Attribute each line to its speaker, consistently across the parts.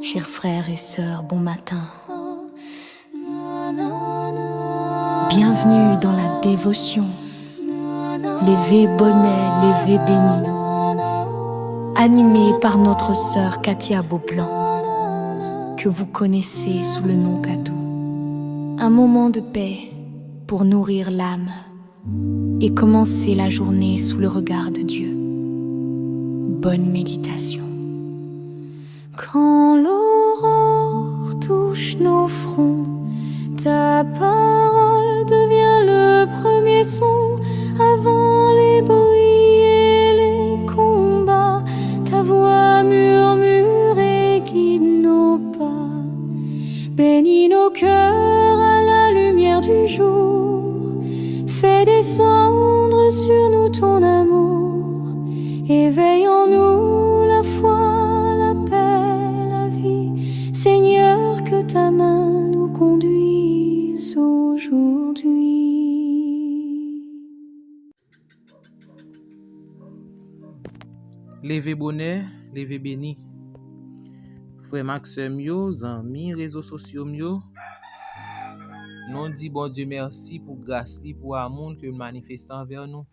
Speaker 1: Chers frères et sœurs, bon matin. Bienvenue dans la dévotion. Lévé bonnet, lévé béni. Animé par notre sœur Katia Beauplan, que vous connaissez sous le nom Katou. Un moment de paix pour nourrir l'âme et commencer la journée sous le regard de Dieu. Bonne méditation. Quand l'aurore touche nos fronts, ta parole devient le premier son. Avant les bruits et les combats, ta voix murmure et guide nos pas. Bénis nos cœurs à la lumière du jour. Fais descendre sur nous ton amour. Éveille en nous la foi, la paix, la vie. Seigneur, que ta main nous conduise aujourd'hui.
Speaker 2: Levé bonheur, levé béni. Frère Maxime yo, zanmi, réseaux sociaux yo. Nous dit bon Dieu merci pour grâce li, pour amour que manifeste envers nous.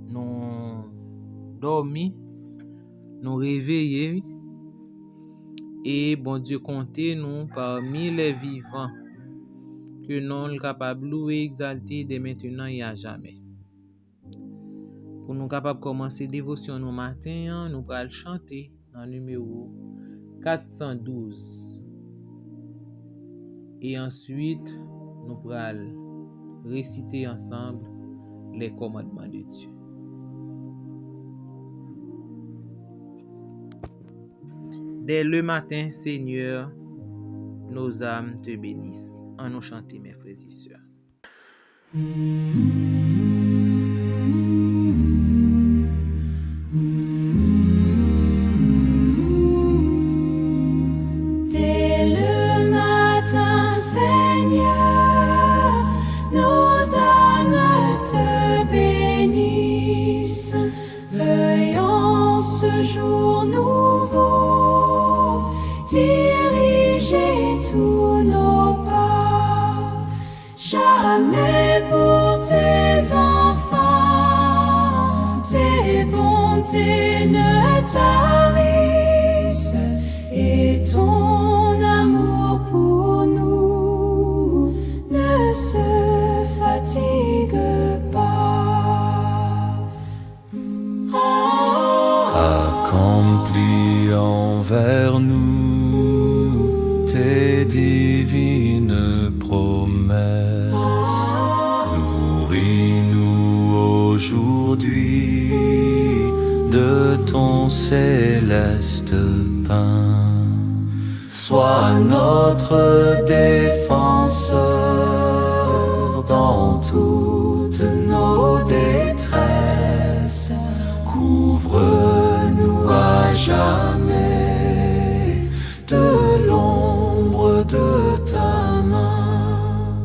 Speaker 2: Nous dormi, nous réveillés et bon Dieu compter nous parmi les vivants que nous sommes capables de louer, exalter de maintenant et à jamais. Pour nous capables de commencer dévotion nous matin, nous allons chanter dans le numéro 412. Et ensuite, nous allons réciter ensemble les commandements de Dieu. Dès le matin, Seigneur, nos âmes te bénissent. En nous chanter, mes frères et sœurs.
Speaker 1: Dès le matin, Seigneur, nos âmes te bénissent. Veuille en ce jour nouveau diriger tous nos pas. Jamais pour tes enfants, tes bontés ne tarissent, et ton amour pour nous ne se fatigue pas.
Speaker 3: Accomplis envers nous tes divines promesses. Nourris-nous aujourd'hui de ton céleste pain. Sois notre défenseur dans toutes nos détresses. Couvre-nous à jamais de l'ombre de ta main.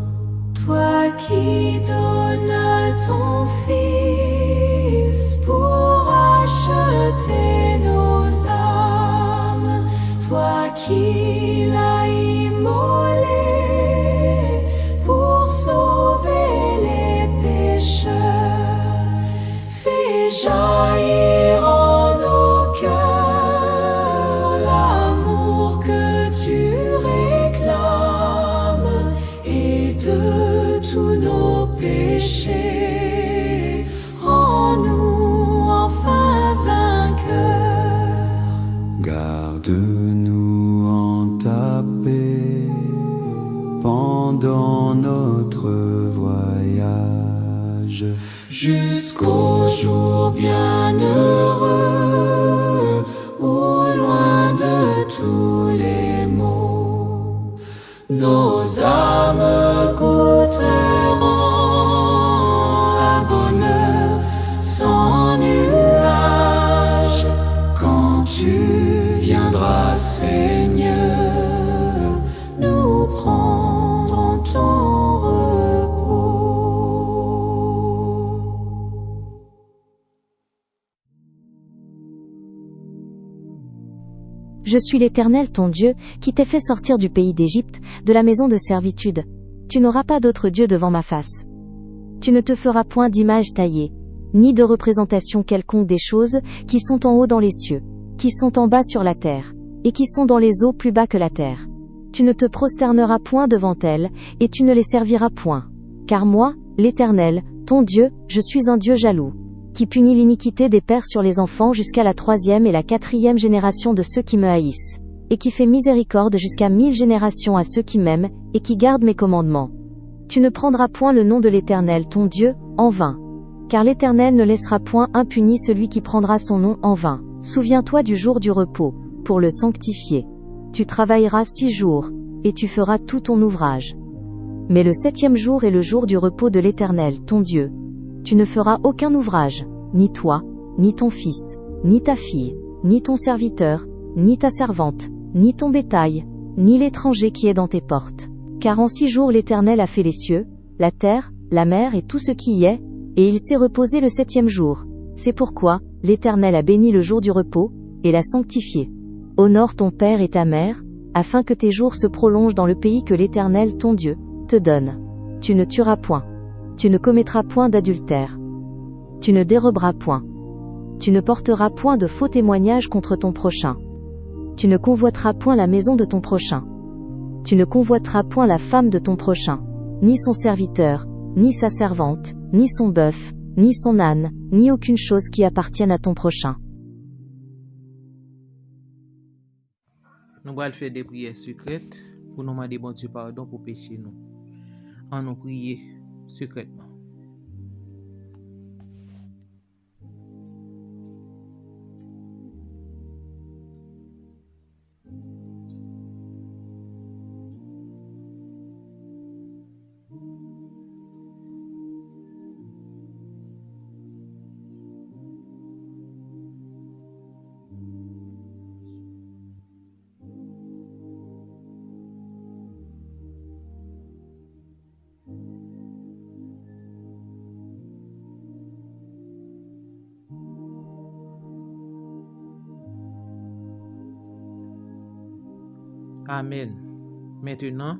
Speaker 1: Toi qui donnes ton Fils pour acheter nos âmes, toi qui l'as immolé pour sauver les pécheurs, fais jaillir en nos cœurs l'amour que tu réclames, et de tous nos péchés, rends-nous enfin vainqueurs.
Speaker 3: Garde-nous en ta paix pendant notre voyage,
Speaker 1: Jusqu'au jour bienheureux, au loin de tous les maux, nos âmes goûteront un bonheur sans nuage. Quand tu viendras, Seigneur, nous prendrons ton repos.
Speaker 4: Je suis l'Éternel ton Dieu, qui t'ai fait sortir du pays d'Égypte, de la maison de servitude. Tu n'auras pas d'autre Dieu devant ma face. Tu ne te feras point d'image taillée, ni de représentation quelconque des choses qui sont en haut dans les cieux, qui sont en bas sur la terre, et qui sont dans les eaux plus bas que la terre. Tu ne te prosterneras point devant elles, et tu ne les serviras point. Car moi, l'Éternel, ton Dieu, je suis un Dieu jaloux, qui punit l'iniquité des pères sur les enfants jusqu'à la 3e et la 4e génération de ceux qui me haïssent, et qui fait miséricorde jusqu'à 1000 générations à ceux qui m'aiment, et qui gardent mes commandements. Tu ne prendras point le nom de l'Éternel ton Dieu, en vain. Car l'Éternel ne laissera point impuni celui qui prendra son nom en vain. Souviens-toi du jour du repos, pour le sanctifier. Tu travailleras 6 jours, et tu feras tout ton ouvrage. Mais le 7e jour est le jour du repos de l'Éternel, ton Dieu. Tu ne feras aucun ouvrage, ni toi, ni ton fils, ni ta fille, ni ton serviteur, ni ta servante, ni ton bétail, ni l'étranger qui est dans tes portes. Car en 6 jours l'Éternel a fait les cieux, la terre, la mer et tout ce qui y est, et il s'est reposé le 7e jour. C'est pourquoi l'Éternel a béni le jour du repos, et l'a sanctifié. Honore ton père et ta mère, afin que tes jours se prolongent dans le pays que l'Éternel, ton Dieu, te donne. Tu ne tueras point. Tu ne commettras point d'adultère. Tu ne déroberas point. Tu ne porteras point de faux témoignages contre ton prochain. Tu ne convoiteras point la maison de ton prochain. Tu ne convoiteras point la femme de ton prochain, ni son serviteur, ni sa servante, ni son bœuf, ni son âne, ni aucune chose qui appartienne à ton prochain.
Speaker 2: Nous allons faire des prières secrètes pour nous demander bon Dieu pardon pour pécher nous. En nous prier secrètement. Amen. Maintenant,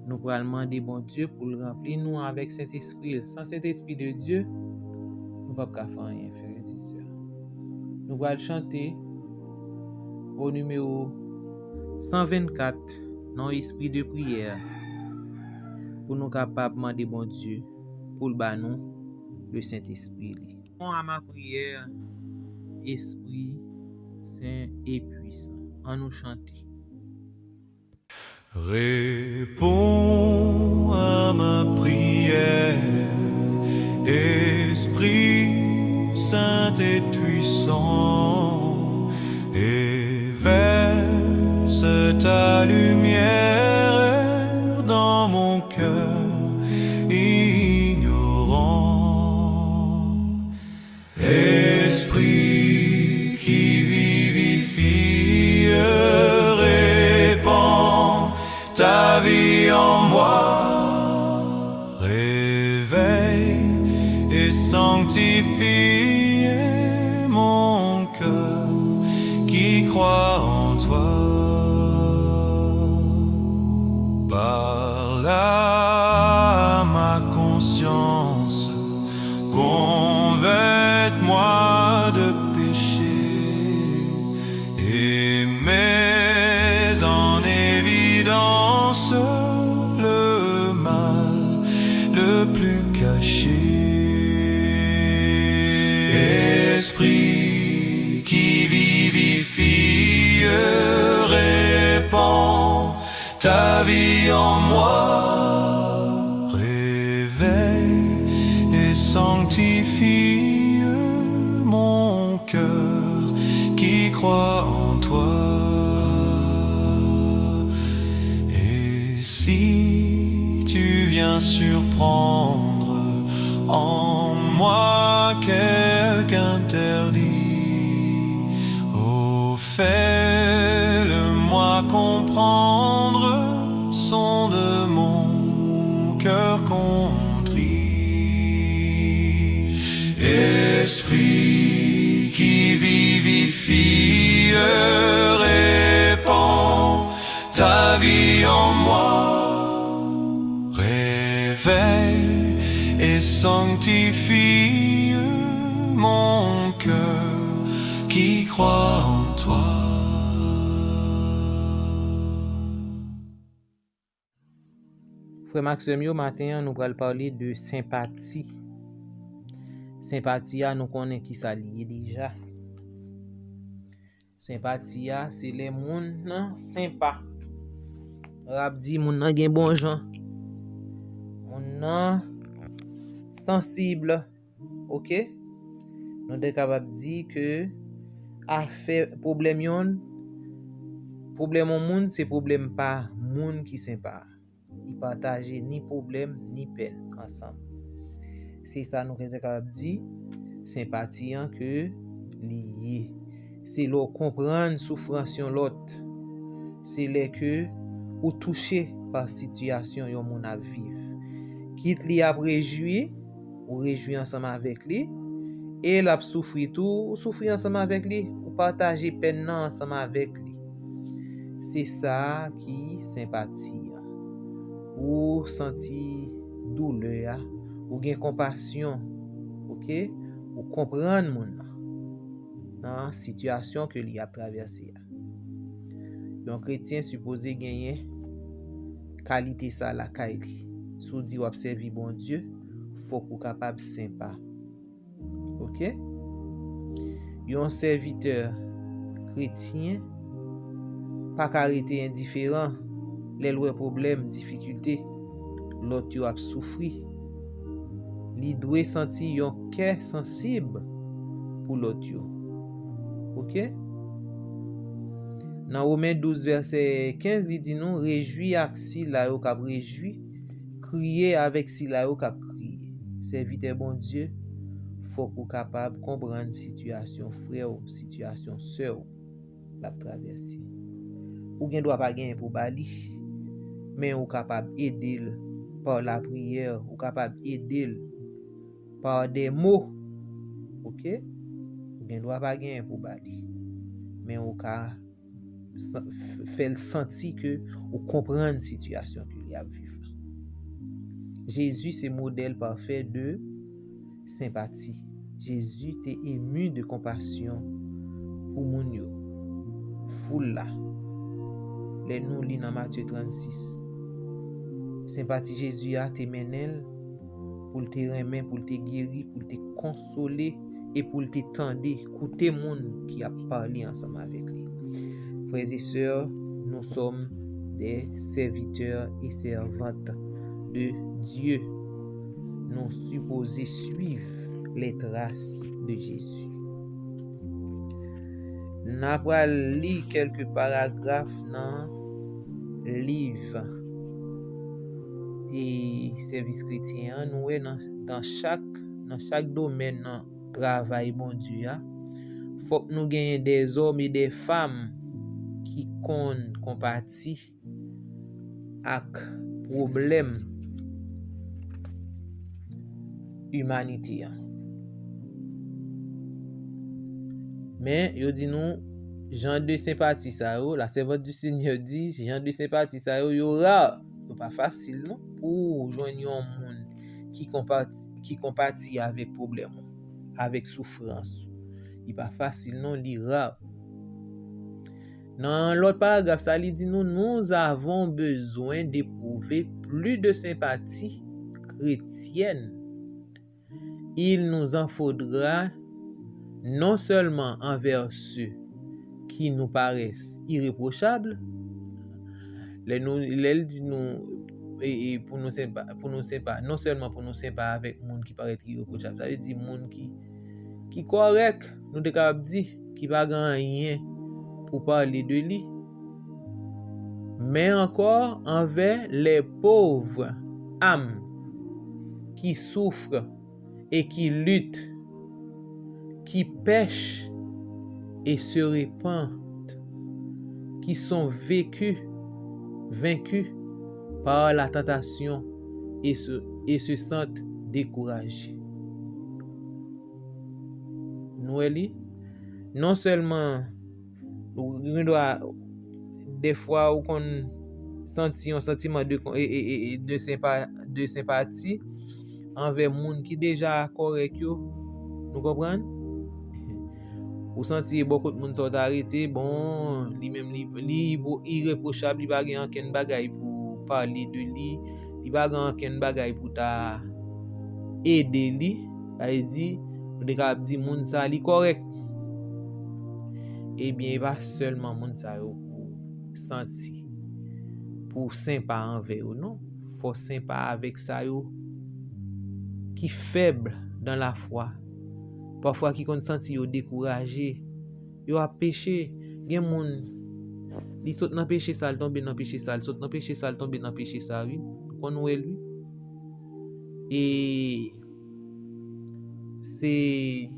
Speaker 2: nous allons demander bon Dieu pour le remplir nous avec Saint-Esprit. Sans Saint-Esprit de Dieu, nous ne pouvons pas faire rien, frères et sœurs. Nous allons chanter au numéro 124 dans l'esprit de prière pour nous capables de demander bon Dieu pour le banon le Saint-Esprit. À ma prière, Esprit Saint et puissant, en nous chanter.
Speaker 3: Réponds à ma prière, Esprit Saint et puissant, et verse ta lumière dans mon cœur ignorant. Esprit qui vivifie, ta vie en moi, réveille et sanctifie mon cœur qui croit en toi. Parle à ma conscience, convainc-moi de péché et mets en évidence le mal le plus caché. Esprit qui vivifie, répands ta vie en moi, réveille et sanctifie mon cœur qui croit en toi. Et si tu viens surprendre en moi quelque interdit, oh fais-le-moi comprendre, sonde mon cœur contrit. Esprit qui vivifie, la vie en moi. Réveille et sanctifie mon cœur qui croit en toi.
Speaker 2: Frère Maxime, yo matin, nous allons parler de sympathie. Sympathie, nous connaissons qui ça lié déjà. Sympathie, c'est les moun sympa. Rap dit moun nan gen bon jan. Moun nan sensible. OK? Nous sommes capables de dire que affaire problème yon problème au monde c'est problème pas moun qui sympa. Ils partagent ni problème ni peine ensemble. C'est ça nous sommes capables de dire sympathie que lié. C'est là comprendre souffrance yon l'autre. C'est là que ou touché par situation yon moun a vivre. Quitte li a réjoui ou réjoui ensemble avec lui et l'a souffri tout ou souffrir ensemble avec lui ou partager peine ensemble avec lui. C'est ça qui sympathie. Ou sentir douleur, ou gen compassion, OK? Ou comprendre moun dans situation que li a traversé. Un chrétien supposé gagner qualité ça la kaili. Sou di ou observer bon Dieu, faut qu'on capable sympa. OK? Un serviteur chrétien pas carité indifférent, les loin problème, difficulté, l'autre yo a souffri. Li doit sentir un cœur sensible pour l'autre yo. OK? Dans Romains 12 verset 15 il dit nous réjouis avec si la yo k'ap réjoui, crier avec si la yo k'ap crier. Serviteur bon Dieu, faut qu'on capable comprendre situation frère ou situation sœur la traverser. Ou gen doit pas gagner pour bali, mais ou capable aider par la prière, ou capable aider par des mots. OK? Ou gen doit pas gagner pour bali, mais ou ka fait sentir que ou comprendre situation qu'il y a vivre. Jésus c'est modèle parfait de sympathie. Jésus était ému de compassion pour moun yo. Foule là. Les nous lit dans Matthieu 36. Sympathie Jésus a te menel pour te remen, pour te guérir, pour te consoler et pour te tendre, écouter moun qui a parlé ensemble avec lui. Frères et sœurs, nous sommes des serviteurs et servantes de Dieu. Nous supposons suivre les traces de Jésus. Nous allons lire quelques paragraphes dans le livre et service chrétien. Nous dans chaque domaine de travail bon Dieu. Faut que nous gagnions des hommes et des femmes qui compatis avec problème humanité. Mais yo dit nous gens de sympathie ça yo, la servante du Seigneur dit gens de sympathie ça yo rare, c'est pas facile non pour joindre un monde qui compatit avec problème, avec souffrance. Il pas facile non, li rare. Dans l'autre paragraphe ça dit nous avons besoin d'éprouver plus de sympathie chrétienne. Il nous en faudra non seulement envers ceux qui nous paraissent irréprochables, il dit nous et pour nous sympa, non seulement pour nous sympa avec monde qui paraît irréprochable, ça veut dire monde qui correct, nous de capable dire qui pas grand rien pour parler de lui, mais encore envers les pauvres âmes qui souffrent et qui luttent, qui pêchent et se répandent, qui sont vaincus par la tentation et se sentent découragés. Nous, non seulement des fois senti un sentiment de sympathie envers moun qui déjà correct yo. Nous comprenons? Ou senti beaucoup de moun sont arrêté, bon, li même li irréprochable, li pa gen anken bagay pour parler de li, li pa gen anken bagay pour ta aider li, ay di, nous de capable di moun sa li correct. Eh bien, pas seulement moun sa yo pour senti pour sympa envers eux, non, faut sympa avec ça yo qui faible dans la foi. Parfois qui kon senti yo découragé, yo a péché, gen moun li saute dans péché ça, tombe dans péché ça, saute dans péché ça, tombe dans péché ça, oui, kon wè lui. Et c'est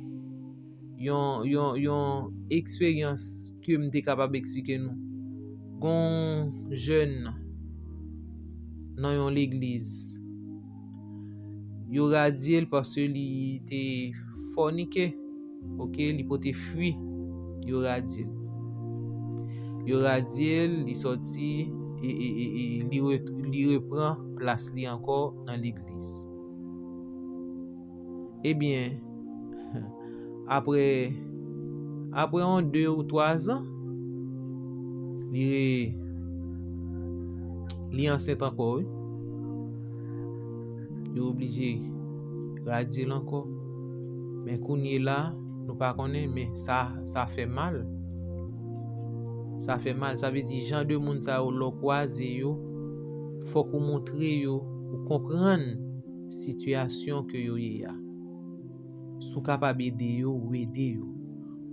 Speaker 2: yon expérience que m'était capable d'expliquer nous. Gon jeune dans yon l'église, yo radiel parce que li était forniqué, ok, li pote fui, yo radiel, li sorti et li reprend place li encore dans l'église. Eh bien, après 2 ou 3 ans, li enceinte encore, oui. Yo obligé radiel encore. Mais kounye là, nous pas connaît, mais ça fait mal. Ça fait mal, ça veut dire gens de moun sa ou lo croiser yo, faut qu'on montre yo, ou comprendre situation que yo y a. Sou capable aider yo ou aider yo.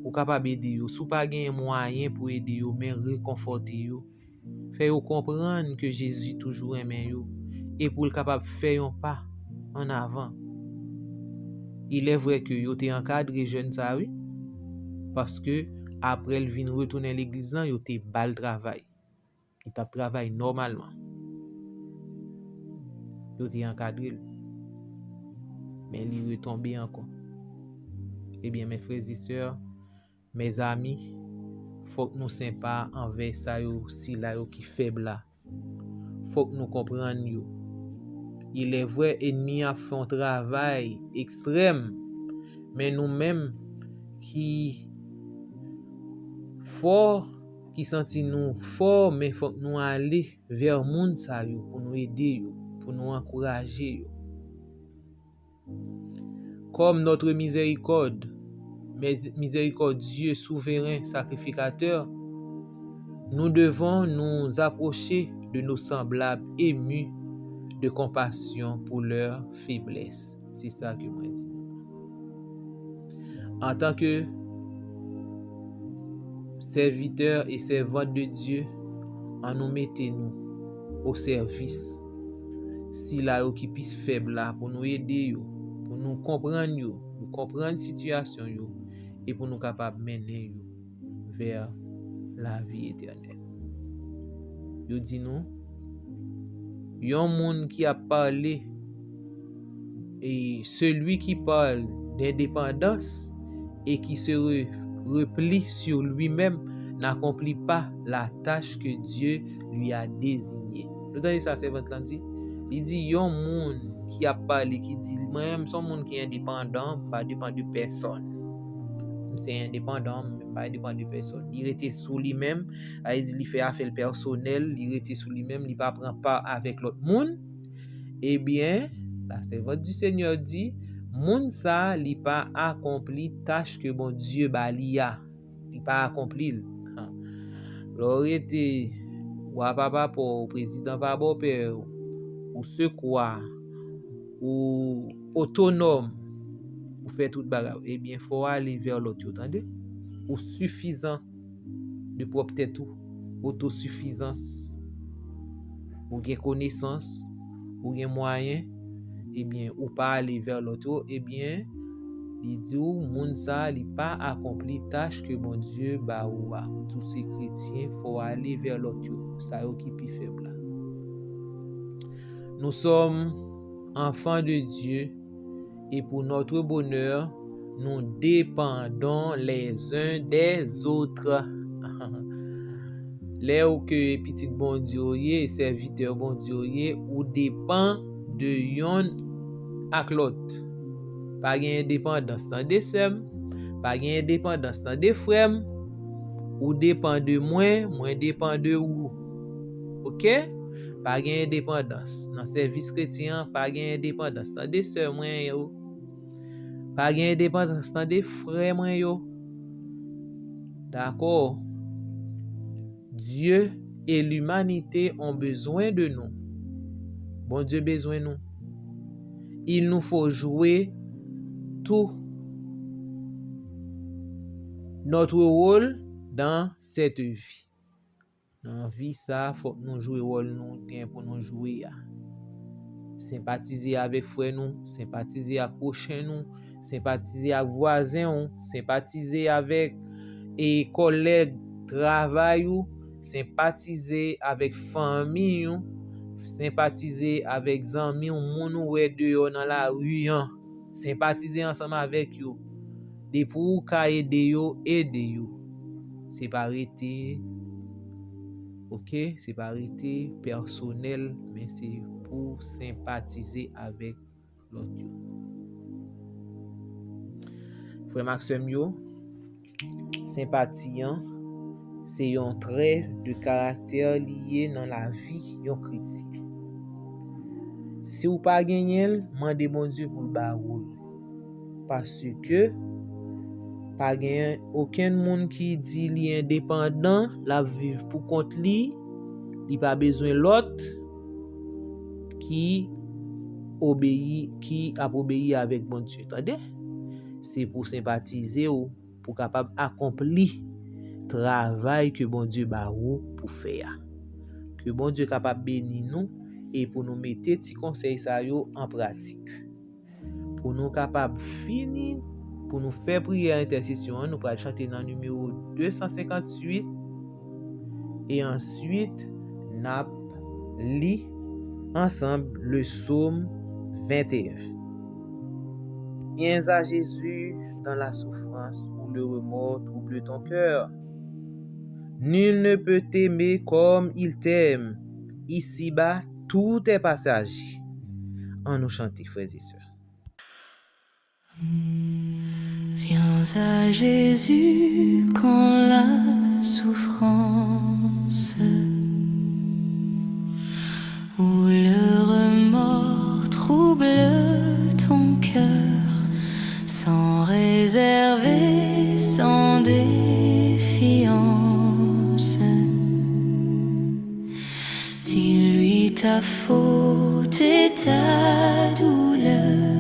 Speaker 2: Ou capable aider yo, sou pas gen moyen pour aider yo, mais réconforter yo. Fait yo comprendre que Jésus toujours aime yo et pour le capable faire un pas en avant. Il est vrai que yo te encadré jeune ça, oui, parce que après il vient retourner à l'église là, yo te bal travail. Il t'a travail normalement. Yo te encadré. Mais il retombé encore. Eh bien mes frères et sœurs, mes amis, faut que nous sympa envers ça yo si là yo qui faible là. Faut que nous comprenions yo. Il est vrai, ennemi a fait un travail extrême, mais nous-mêmes qui fort, qui senti nous fort, mais faut que nous aller vers moun sa yo pour nous aider yo, pour nous encourager yo. Comme notre miséricordieux, souverain, sacrificateur, nous devons nous approcher de nos semblables émus de compassion pour leur faiblesse. C'est ça que moi dis. En tant que serviteurs et servantes de Dieu, en nous mettez-nous au service. Si là yo qui puisse faible là pour nous aider yo, pour nous comprendre yo, nous comprendre situation yo et pour nous capable mener yo vers la vie éternelle. Yo dit nous yon moun qui a parlé et celui qui parle d'indépendance et qui se replie sur lui-même n'accomplit pas la tâche que Dieu lui a désignée. Vous entendez ça, c'est votre dit? Il dit yon moun qui a parlé, qui dit moi-même son moun qui est indépendant, pas dépend de personne. C'est indépendant, pas dépend de personne. Il était sous lui-même, il dit il fait affaire personnelle, il était sous lui-même, il pas prend pas avec l'autre monde. Eh bien, la servante du Seigneur dit, moun ça li pas accompli tâche que bon Dieu ba li a. Il pas accompli. L'aurait été ou papa pour président pas bon père ou ce quoi ou autonome pour faire toute bagarre, eh bien faut aller vers l'autre, entendez? Ou suffisant de propre tête ou autosuffisance ou gen connaissance ou gen moyen, eh bien ou pas aller vers l'autre, eh bien il dit ou moun sa li pas accompli tâche que bon Dieu ba ou a. Tous ces chrétiens faut aller vers l'autre, ça yo qui plus faible là. Nous sommes enfants de Dieu et pour notre bonheur, nous dépendons les uns des autres. lè ou que petit bon Dieu yé, serviteur bon Dieu yé, ou dépend de yon ak l'autre. Pa gen indépendance tan de sem, pa gen indépendance tan de frem, ou dépend de moi dépend de ou. OK? Pa gen indépendance. Nan service chrétien, pa gen indépendance tan de sœur mwen yo. Pa gen indépendance tan de frère mwen yo. D'accord? Dieu et l'humanité ont besoin de nous. Bon Dieu besoin de nous. Il nous faut jouer tout notre rôle dans cette vie. Dans la vie, ça, faut que nous jouer rôle nous bien pour nous jouer. Sympathiser avec frère nous, sympathiser avec prochain nous, sympathiser avec voisin nous, sympathiser avec collègues travail ou, sympathiser avec famille ou, sympathiser avec amis ou moun ou dehors dans la rue, sympathiser ensemble avec yo. De pour ka aider yo, c'est pas arrêter. OK, c'est pas arrêter personnel, mais c'est pour sympathiser avec l'autre. Frère Maxime yo, sympathie c'est un trait de caractère lié dans la vie yon chrétien. Si ou pas gagner, mandez bon Dieu pour le barou. Parce que pas gen aucun monde qui dit li indépendant, la vivre pour compte li pas besoin l'autre qui a obéi avec bon Dieu. Attendez? C'est pour sympathiser ou pour capable accomplir travail que bon Dieu ba ou pour faire. Que bon Dieu capable bénir nous et pour nous mettre ti conseil ça yo en pratique. Pour nous capable finir pour nous faire prière intercession, nous allons chanter dans le numéro 258 et ensuite nous lire ensemble le psaume 21. Viens à Jésus dans la souffrance ou le remords trouble ton cœur. Nul ne peut t'aimer comme il t'aime. Ici-bas, tout est passager. En nous chanter, frères et sœurs.
Speaker 1: Viens à Jésus quand la souffrance ou le remords trouble ton cœur, sans réserver, sans défiance. Dis-lui ta faute et ta douleur.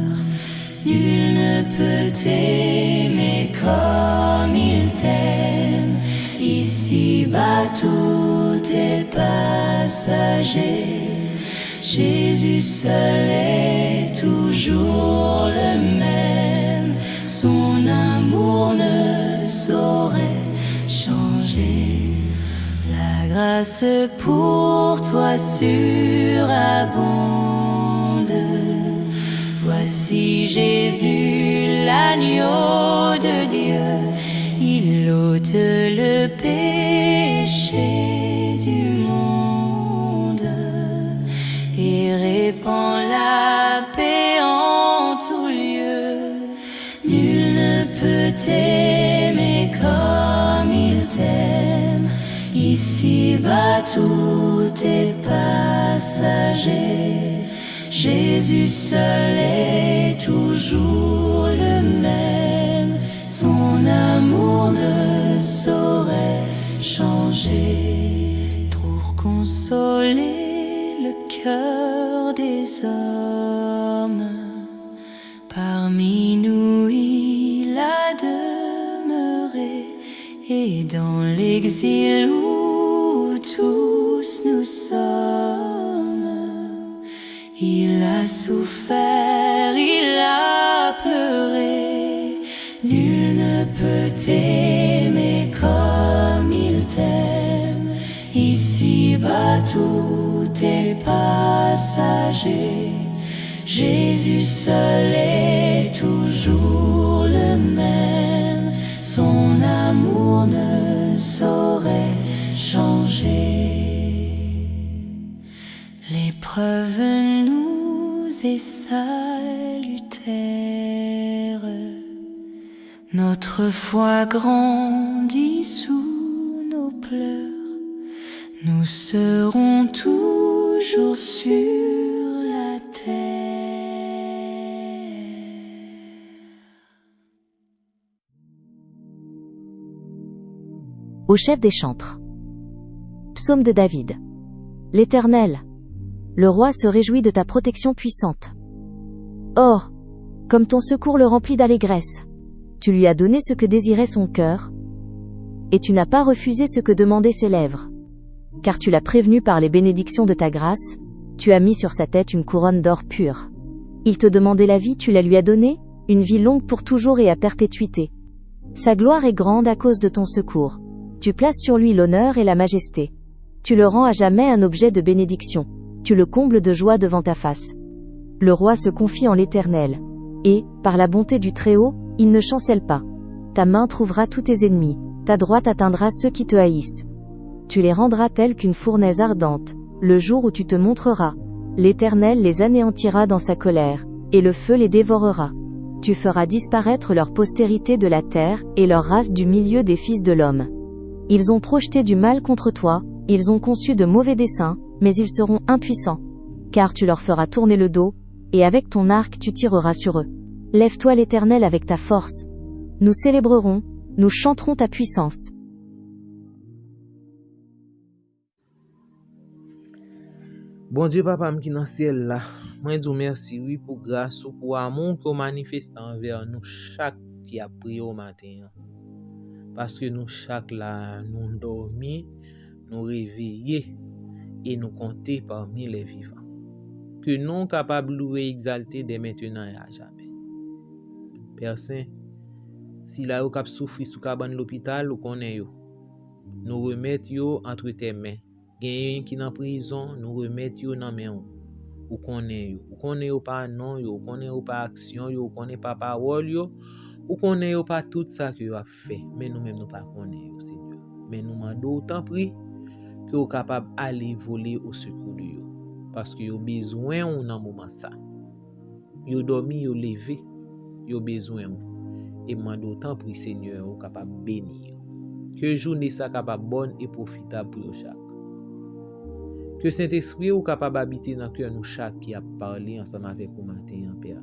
Speaker 1: Nul ne peut t'aimer comme il t'aime. Ici-bas tout est passager. Jésus seul est toujours le même. Son amour ne saurait changer. La grâce pour toi surabonde. Voici Jésus, l'agneau de Dieu. Il ôte le péché du monde et répand la paix en tout lieu. Nul ne peut t'aimer comme il t'aime. Ici-bas tout est passager. Jésus seul est toujours le même. Son amour ne saurait changer. Pour consoler le cœur des hommes, parmi nous il a demeuré. Et dans l'exil où tous nous sommes, il a souffert, il a pleuré. Nul ne peut t'aimer comme il t'aime. Ici-bas tout est passager. Jésus seul est toujours le même. Son amour ne saurait changer. L'épreuve nous est salutaire, notre foi grandit sous nos pleurs, nous serons toujours sur la terre.
Speaker 4: Au chef des chantres. Psaume de David. L'Éternel, le roi se réjouit de ta protection puissante. Oh, comme ton secours le remplit d'allégresse. Tu lui as donné ce que désirait son cœur, et tu n'as pas refusé ce que demandaient ses lèvres. Car tu l'as prévenu par les bénédictions de ta grâce, tu as mis sur sa tête une couronne d'or pur. Il te demandait la vie, tu la lui as donnée, une vie longue pour toujours et à perpétuité. Sa gloire est grande à cause de ton secours. Tu places sur lui l'honneur et la majesté. Tu le rends à jamais un objet de bénédiction. Tu le combles de joie devant ta face. Le roi se confie en l'Éternel. Et, par la bonté du Très-Haut, il ne chancelle pas. Ta main trouvera tous tes ennemis. Ta droite atteindra ceux qui te haïssent. Tu les rendras tels qu'une fournaise ardente, le jour où tu te montreras. L'Éternel les anéantira dans sa colère, et le feu les dévorera. Tu feras disparaître leur postérité de la terre, et leur race du milieu des fils de l'homme. Ils ont projeté du mal contre toi, ils ont conçu de mauvais desseins, mais ils seront impuissants. Car tu leur feras tourner le dos, et avec ton arc tu tireras sur eux. Lève-toi l'Éternel avec ta force. Nous célébrerons, nous chanterons ta puissance.
Speaker 2: Bon Dieu papa qui dans ciel là, moi dis merci oui pour grâce ou pour amour que manifeste envers nous chaque qui a prié au matin. Parce que nous chaque là nous dormi, nous réveillés et nous compter parmi les vivants. Que nous capables louer et exalter dès maintenant et à jamais. Père Saint, si là vous cap souffrir sous cabane l'hôpital ou connaît yo, nous remettre yo entre tes mains. Gen qui dans prison, nous remettre yo dans main ou connaît yo. Ou connaît yo pas non yo, ou connaît yo pas action yo, ou connaît pas parole yo, ou connaît yo pas tout ça que yo a fait, mais nous même nous pas connaît yo Seigneur. Mais nous mandons autant prie que vous capable aller voler au secours de yo parce que yo besoin ou dans moment ça. Yo dormi, yo levé, yo besoin ou. Et mandons autant prie Seigneur ou capable bénir. Que journée ça capable bonne et profitable pour chaque. Que Saint-Esprit ou capable habiter dans cœur nous chaque qui a parlé ensemble avec vous matin en Père.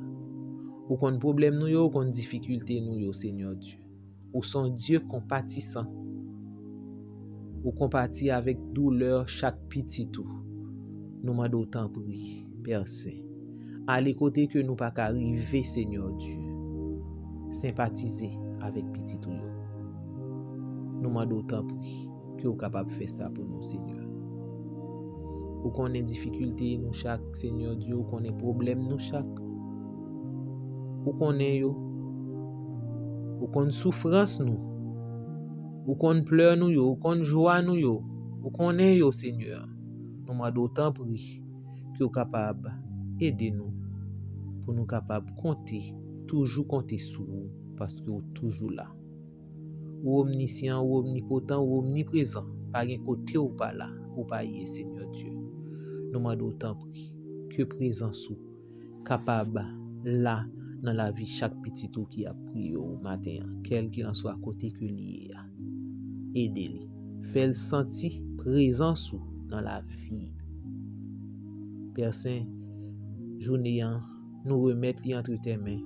Speaker 2: Ou qu'on problème nous yo, qu'on difficulté nous yo Seigneur Dieu. Ou son Dieu compatissant. Ou compatit avec douleur chaque petit tout. Nous mandons autant prier, Père Saint. À les côtés que nous pas arriver Seigneur Dieu. Sympathiser avec petit tout yo. Nous mandons autant prier que vous capable faire ça pour nous Seigneur. Ou qu'on ait difficulté nous chaque Seigneur Dieu, ou qu'on ait problème nous chaque. Ou qu'on ait yo. Ou qu'on souffrance nous. Ou qu'on pleure nous yo, ou qu'on joie nous yo. Ou qu'on ait yo Seigneur. Nous m'a d'autant prier que vous capable aider nous pour nous capable compter, toujours compter sur vous parce que vous toujours là. Ou omniscient, ou omnipotent, ou omniprésent, pas un côté ou pas là, ou pas y est Seigneur Dieu. Nous m'a d'autant prier que présence ou capable là dans la vie chaque petit tout qui a prié au matin, quel qu'il en soit à côté que lié. Aidez-le. Fais-le sentir présence ou dans la vie. Père Saint, journée nous remettre entre tes mains.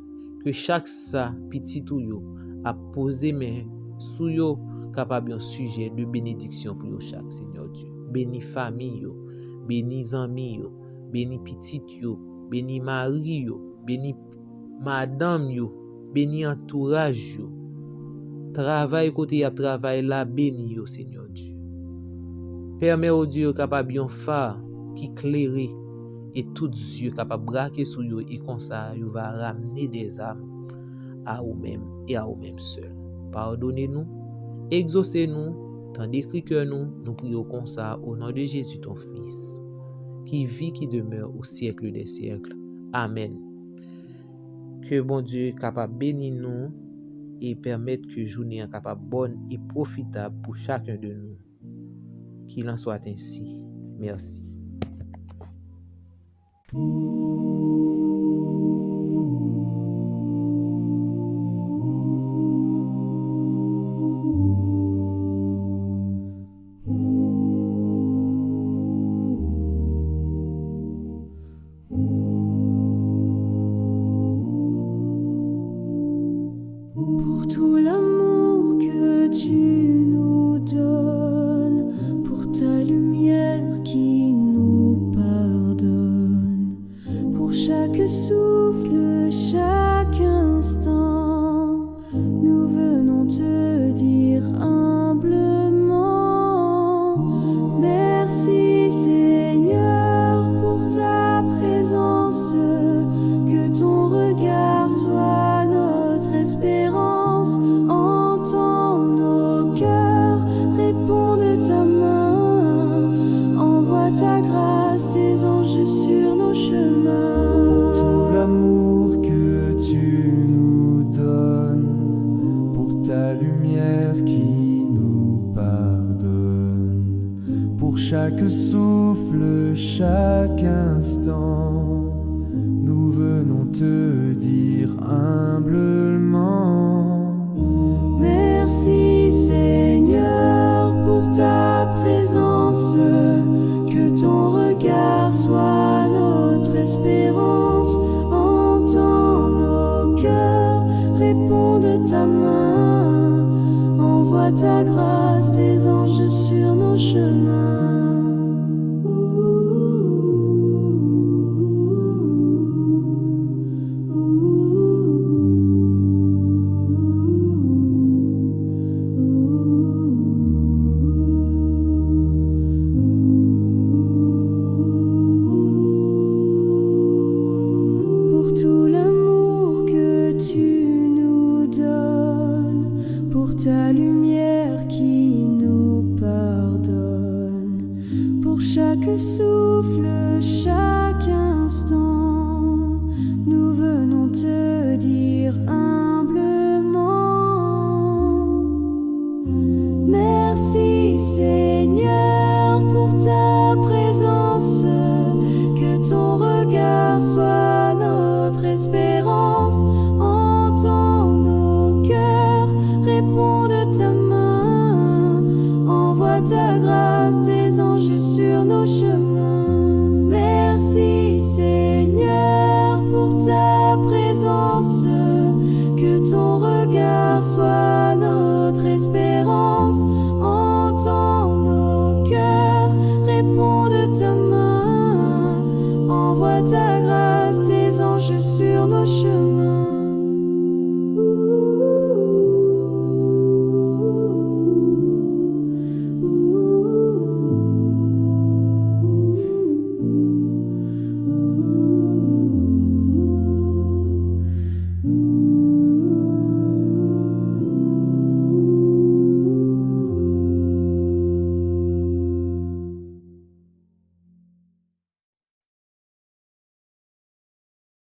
Speaker 2: Que chaque ça petit tout yo a posé main sous yo capable un sujet de bénédiction pour yo chaque Seigneur Dieu. Béni famille yo, béni amis yo, béni petit yo, béni mari yo, béni madame yo, béni entourage yo. Travail côté y a travail là béni yo Seigneur Dieu. Permets au Dieu capable un phare qui clairer et tous yeux capable braquer sur yo et comme ça yo va ramener des âmes à vous-même et à vous-même seul. Pardonnez-nous, exaucez-nous, tandis que nous prions comme ça au nom de Jésus ton fils qui vit qui demeure au siècle des siècles. Amen. Que bon Dieu capable bénir nous et permettre que journée capable bonne et profitable pour chacun de nous. Qu'il en soit ainsi. Merci.
Speaker 1: Pour tout l'amour que tu nous donnes, pour ta lumière qui nous pardonne, pour chaque souffle, chaque instant, nous venons te dire humblement, merci Seigneur pour ta présence, que ton regard soit notre espérance, entends nos cœurs, réponds de ta main, envoie ta grâce, tes anges sur nos chemins.
Speaker 5: Pour tout l'amour que tu nous donnes, pour ta lumière qui nous pardonne, pour chaque souffle, chaque instant, nous venons te dire humblement,
Speaker 1: merci Seigneur pour ta présence, que ton regard soit notre espérance, entends nos cœurs, réponds de ta main, envoie ta grâce, tes anges sur nos chemins. Pour tout l'amour que tu nous donnes, pour ta lumière qui nous pardonne, pour chaque souffle, chaque instant, nous venons te dire humblement, merci Seigneur pour ta présence, que ton regard soit notre espérance, entends nos cœurs, réponds de ta main, envoie ta grâce, tes anges sur nos chemins.